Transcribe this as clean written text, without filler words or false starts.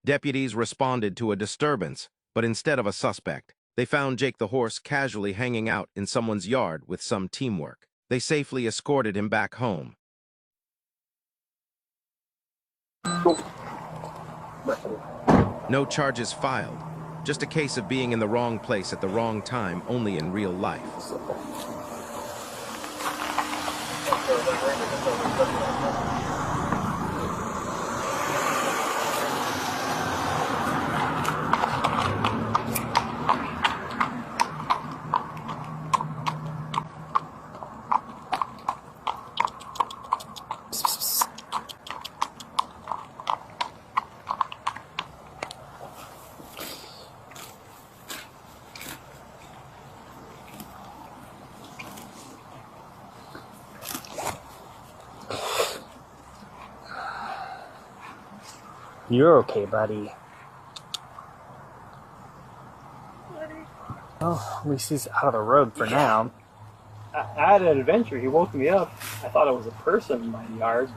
Deputies responded to a disturbance, but instead of a suspect, they found Jake the horse casually hanging out in someone's yard with some teamwork. They safely escorted him back home. No charges filed, just a case of being in the wrong place at the wrong time, only in real life. You're okay, buddy. Oh, at least he's out of the road for now. I had an adventure. He woke me up. I thought it was a person in my yard.